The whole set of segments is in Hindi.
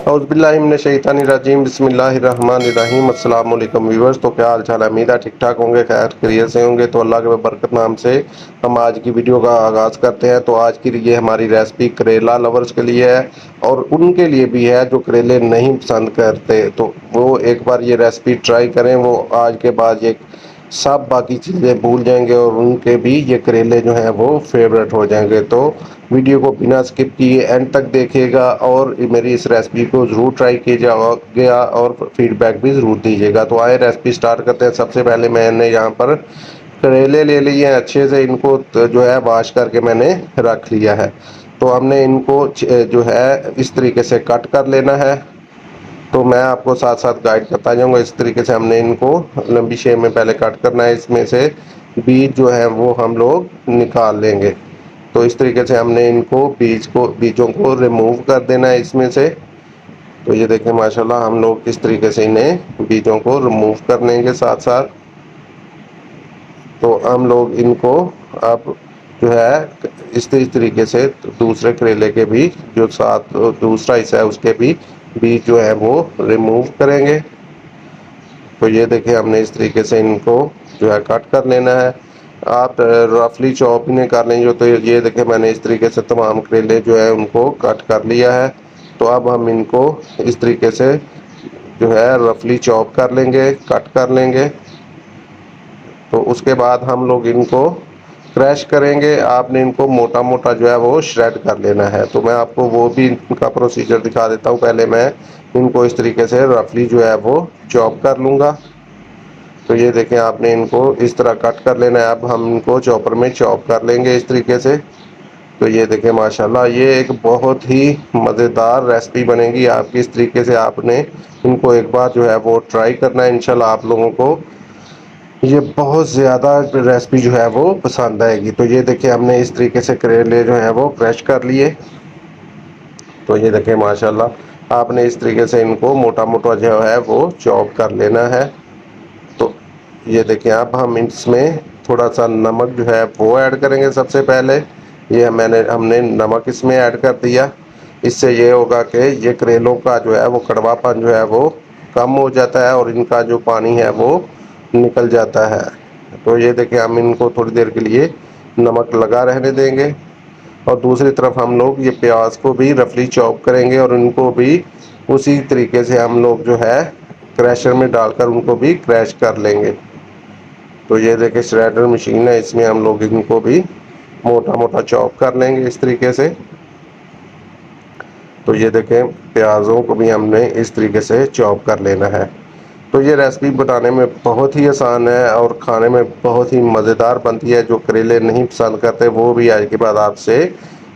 औज़ुबिल्लाहिमिनश्शैतानिर्रजीम बिस्मिल्लाहिर्रहमानिर्रहीम। अस्सलाम वालेकुम व्यूअर्स। तो क्या हाल चाल है? उम्मीद है ठीक ठाक होंगे, खैर खैरियत से होंगे। तो अल्लाह के बरकत नाम से हम आज की वीडियो का आगाज़ करते हैं। तो आज की ये हमारी रेसिपी करेला लवर्स के लिए है और उनके लिए भी है जो करेले नहीं पसंद करते। तो वो एक बार ये रेसिपी ट्राई करें, वो आज के बाद ये सब बाकी चीज़ें भूल जाएंगे और उनके भी ये करेले जो हैं वो फेवरेट हो जाएंगे। तो वीडियो को बिना स्किप किए एंड तक देखिएगा और मेरी इस रेसिपी को ज़रूर ट्राई कीजिएगा और फीडबैक भी ज़रूर दीजिएगा। तो आए रेसिपी स्टार्ट करते हैं। सबसे पहले मैंने यहाँ पर करेले ले लिए हैं, अच्छे से इनको जो है वॉश करके मैंने रख लिया है। तो हमने इनको जो है इस तरीके से कट कर लेना है। तो मैं आपको साथ साथ गाइड करता जाऊंगा। इस तरीके से हमने इनको लंबी शेप में पहले कट करना है। इसमें से बीज जो है वो हम लोग निकाल लेंगे। तो इस तरीके से हमने इनको बीजों को रिमूव कर देना है इसमें से। तो ये देखें माशाल्लाह, हम लोग इस तरीके से इन्हें बीजों को रिमूव कर लेंगे साथ साथ। तो हम लोग इनको अब जो है इस तरीके से दूसरे करेले के भी जो साथ दूसरा हिस्सा है उसके भी बीज जो है वो रिमूव करेंगे। तो ये देखिए हमने इस तरीके से इनको जो है कट कर लेना है। आप रफली चॉप इन्हें कर लेंगे। तो ये देखिए मैंने इस तरीके से तमाम करेले जो है उनको कट कर लिया है। तो अब हम इनको इस तरीके से जो है रफली चॉप कर लेंगे, कट कर लेंगे। तो उसके बाद हम लोग इनको क्रश करेंगे। आपने इनको मोटा मोटा जो है वो श्रेड कर लेना है। तो मैं आपको वो भी इनका प्रोसीजर दिखा देता हूँ। पहले मैं इनको इस तरीके से रफली जो है वो चॉप कर लूँगा। तो ये देखें आपने इनको इस तरह कट कर लेना है। अब हम इनको चॉपर में चॉप कर लेंगे इस तरीके से। तो ये देखें माशाल्लाह, ये एक बहुत ही मज़ेदार रेसिपी बनेगी आपकी। इस तरीके से आपने इनको एक बार जो है वो ट्राई करना है। इंशाल्लाह आप लोगों को ये बहुत ज़्यादा रेसिपी जो है वो पसंद आएगी। तो ये देखिए हमने इस तरीके से करेले जो है वो क्रश कर लिए। तो ये देखें माशाल्लाह, आपने इस तरीके से इनको मोटा मोटा जो है वो चॉप कर लेना है। तो ये देखिए अब हम इसमें थोड़ा सा नमक जो है वो ऐड करेंगे। सबसे पहले ये हमने नमक इसमें ऐड कर दिया। इससे ये होगा कि ये करेलों का जो है वो कड़वापन जो है वो कम हो जाता है और इनका जो पानी है वो निकल जाता है। तो ये देखिए हम इनको थोड़ी देर के लिए नमक लगा रहने देंगे और दूसरी तरफ हम लोग ये प्याज को भी रफली चॉप करेंगे और इनको भी उसी तरीके से हम लोग जो है क्रैशर में डालकर उनको भी क्रैश कर लेंगे। तो ये देखिए श्रेडर मशीन है, इसमें हम लोग इनको भी मोटा मोटा चॉप कर लेंगे इस तरीके से। तो ये देखें प्याज़ों को भी हमने इस तरीके से चॉप कर लेना है। तो ये रेसिपी बनाने में बहुत ही आसान है और खाने में बहुत ही मज़ेदार बनती है। जो करेले नहीं पसंद करते वो भी आज के बाद आपसे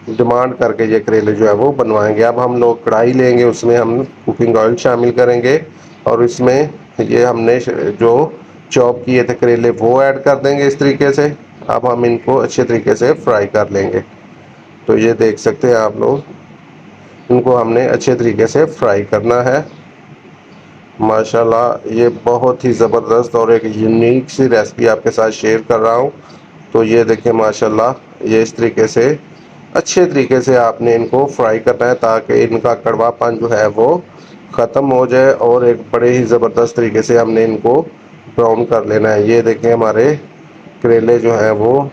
डिमांड करके ये करेले जो है वो बनवाएंगे। अब हम लोग कढ़ाई लेंगे, उसमें हम कुकिंग ऑयल शामिल करेंगे और इसमें ये हमने जो चॉप किए थे करेले वो ऐड कर देंगे इस तरीके से। अब हम इनको अच्छे तरीके से फ्राई कर लेंगे। तो ये देख सकते हैं आप लोग, इनको हमने अच्छे तरीके से फ्राई करना है। माशाल्लाह, ये बहुत ही ज़बरदस्त और एक यूनिक सी रेसिपी आपके साथ शेयर कर रहा हूँ। तो ये देखिए माशाल्लाह, ये इस तरीके से अच्छे तरीके से आपने इनको फ्राई करना है ताकि इनका कड़वापन जो है वो ख़त्म हो जाए और एक बड़े ही ज़बरदस्त तरीके से हमने इनको ब्राउन कर लेना है। ये देखें हमारे करेले जो हैं वो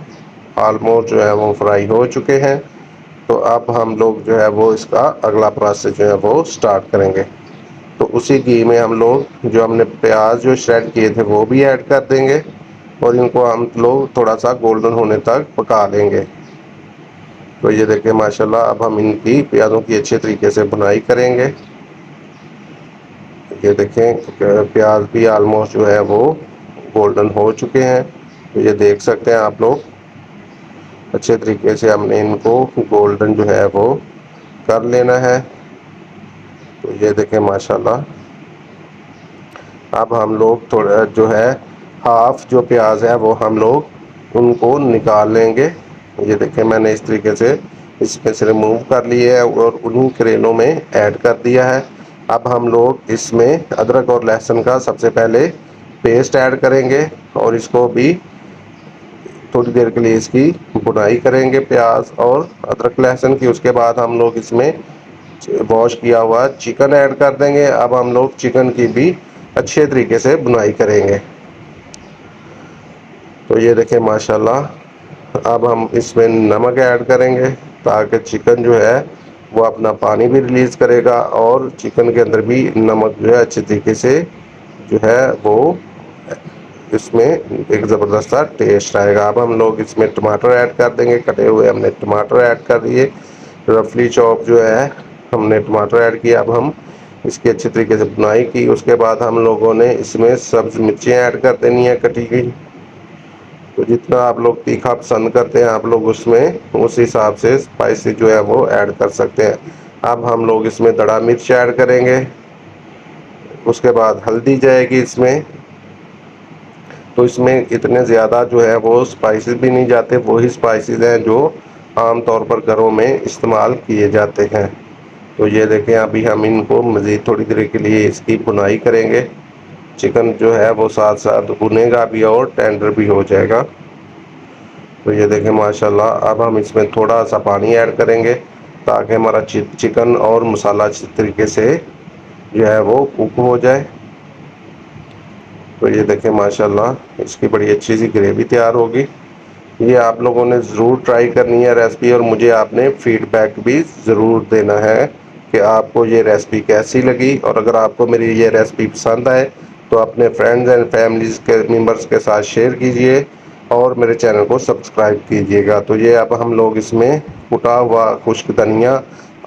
ऑलमोस्ट जो है वो फ्राई हो चुके हैं। तो अब हम लोग जो है वो इसका अगला प्रोसेस जो है वो स्टार्ट करेंगे। तो उसी घी में हम लोग जो हमने प्याज जो श्रेड किए थे वो भी ऐड कर देंगे और इनको हम लोग थोड़ा सा गोल्डन होने तक पका लेंगे। तो ये देखिए माशाल्लाह, अब हम इनकी प्याज़ों की अच्छे तरीके से भुनाई करेंगे। ये देखें प्याज भी ऑलमोस्ट जो है वो गोल्डन हो चुके हैं। तो ये देख सकते हैं आप लोग, अच्छे तरीके से हमने इनको गोल्डन जो है वो कर लेना है। तो ये देखें माशाल्लाह, अब हम लोग थोड़ा जो है हाफ जो प्याज है वो हम लोग उनको निकाल लेंगे। ये देखें मैंने इस तरीके से इसमें से रिमूव कर लिए है और उन्हीं करेलों में ऐड कर दिया है। अब हम लोग इसमें अदरक और लहसुन का सबसे पहले पेस्ट ऐड करेंगे और इसको भी थोड़ी देर के लिए इसकी भुनाई करेंगे प्याज और अदरक लहसुन की। उसके बाद हम लोग इसमें वॉश किया हुआ चिकन ऐड कर देंगे। अब हम लोग चिकन की भी अच्छे तरीके से बुनाई करेंगे। तो ये देखें माशाल्लाह, अब हम इसमें नमक ऐड करेंगे ताकि चिकन जो है वो अपना पानी भी रिलीज़ करेगा और चिकन के अंदर भी नमक जो है अच्छे तरीके से जो है वो इसमें एक ज़बरदस्त सा टेस्ट आएगा। अब हम लोग इसमें टमाटर ऐड कर देंगे, कटे हुए हमने टमाटर ऐड कर दिए, रफली चॉप जो है हमने टमाटर ऐड किया। अब हम इसकी अच्छे तरीके से बुनाई की। उसके बाद हम लोगों ने इसमें सब्ज़ मिर्चें ऐड कर देनी है कटी हुई। तो जितना आप लोग तीखा पसंद करते हैं आप लोग उसमें उस हिसाब से स्पाइसी जो है वो ऐड कर सकते हैं। अब हम लोग इसमें दड़ा मिर्च ऐड करेंगे। उसके बाद हल्दी जाएगी इसमें। तो इसमें इतने ज़्यादा जो है वो स्पाइसेस भी नहीं जाते, वही स्पाइसेस हैं जो आम तौर पर घरों में इस्तेमाल किए जाते हैं। तो ये देखें अभी हम इनको मज़ीद थोड़ी देर के लिए इसकी भुनाई करेंगे। चिकन जो है वो साथ साथ भुनेगा भी और टेंडर भी हो जाएगा। तो ये देखें माशाल्लाह, अब हम इसमें थोड़ा सा पानी ऐड करेंगे ताकि हमारा चिकन और मसाला अच्छी तरीके से जो है वो कुक हो जाए। तो ये देखें माशाल्लाह, इसकी बड़ी अच्छी सी ग्रेवी तैयार होगी। ये आप लोगों ने ज़रूर ट्राई करनी है रेसिपी और मुझे आपने फीडबैक भी ज़रूर देना है कि आपको ये रेसिपी कैसी लगी। और अगर आपको मेरी ये रेसिपी पसंद आए तो अपने फ्रेंड्स एंड फैमिलीज़ के मेंबर्स के साथ शेयर कीजिए और मेरे चैनल को सब्सक्राइब कीजिएगा। तो ये अब हम लोग इसमें कुटा हुआ खुश्क धनिया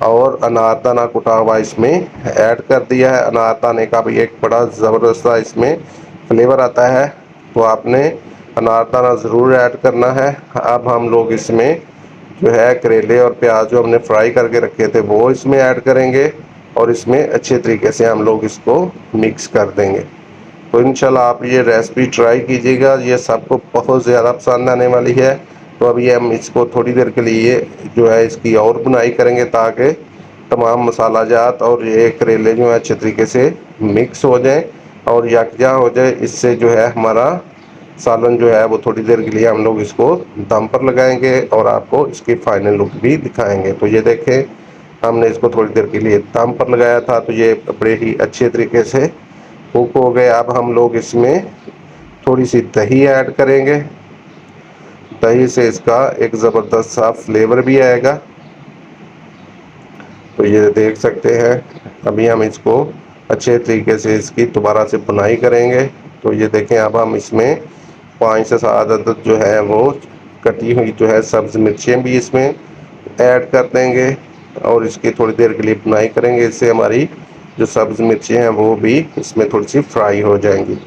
और अनारदाना कुटा हुआ इसमें ऐड कर दिया है। अनारदाने का भी एक बड़ा ज़बरदस्त इसमें फ्लेवर आता है, तो आपने अनारदाना ज़रूर ऐड करना है। अब हम लोग इसमें जो है करेले और प्याज जो हमने फ्राई करके रखे थे वो इसमें ऐड करेंगे और इसमें अच्छे तरीके से हम लोग इसको मिक्स कर देंगे। तो इंशाल्लाह आप ये रेसिपी ट्राई कीजिएगा, ये सबको बहुत ज़्यादा पसंद आने वाली है। तो अभी हम इसको थोड़ी देर के लिए जो है इसकी और बुनाई करेंगे ताकि तमाम मसाला जात और ये करेले जो है अच्छे तरीके से मिक्स हो जाएं और यकजा हो जाए। इससे जो है हमारा सालन जो है वो थोड़ी देर के लिए हम लोग इसको दम पर लगाएंगे और आपको इसकी फाइनल लुक भी दिखाएंगे। तो ये देखें हमने इसको थोड़ी देर के लिए दम पर लगाया था, तो ये बड़े ही अच्छे तरीके से कुक हो गए। अब हम लोग इसमें थोड़ी सी दही ऐड करेंगे। दही से इसका एक ज़बरदस्त सा फ्लेवर भी आएगा। तो ये देख सकते हैं अभी हम इसको अच्छे तरीके से इसकी दोबारा से बुनाई करेंगे। तो ये देखें अब हम इसमें 5 से 7 अदद जो है वो कटी हुई जो है सब्ज़ मिर्चें भी इसमें ऐड कर देंगे और इसकी थोड़ी देर के लिए बुनाई करेंगे। इससे हमारी जो सब्ज़ मिर्चें हैं वो भी इसमें थोड़ी सी फ्राई हो जाएंगी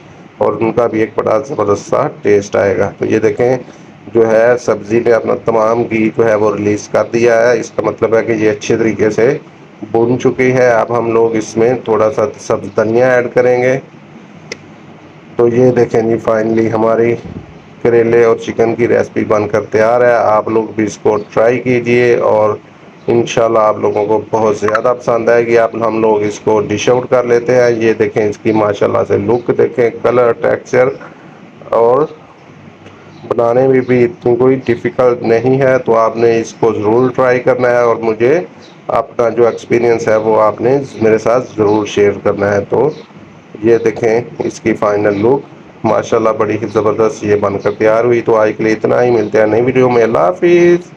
और उनका भी एक बड़ा ज़बरदस्त सा टेस्ट आएगा। तो ये देखें जो है सब्ज़ी ने अपना तमाम घी जो है वो रिलीज़ कर दिया है, इसका मतलब है कि ये अच्छे तरीके से भुन चुकी है। अब हम लोग इसमें थोड़ा सा सब्ज़ धनिया ऐड करेंगे। तो ये देखें जी फाइनली हमारी करेले और चिकन की रेसिपी बनकर तैयार है। आप लोग भी इसको ट्राई कीजिए और इंशाल्लाह आप लोगों को बहुत ज़्यादा पसंद आएगी। आप हम लोग इसको डिश आउट कर लेते हैं। ये देखें इसकी माशाल्लाह से लुक देखें, कलर, टेक्सचर और बनाने में भी इतनी कोई डिफ़िकल्ट नहीं है। तो आपने इसको ज़रूर ट्राई करना है और मुझे अपना जो एक्सपीरियंस है वो आपने मेरे साथ ज़रूर शेयर करना है। तो ये देखें इसकी फाइनल लुक माशाल्लाह बड़ी ही ज़बरदस्त ये बनकर तैयार हुई। तो आज के लिए इतना ही, मिलते हैं नई वीडियो में। अल्लाह हाफिज़।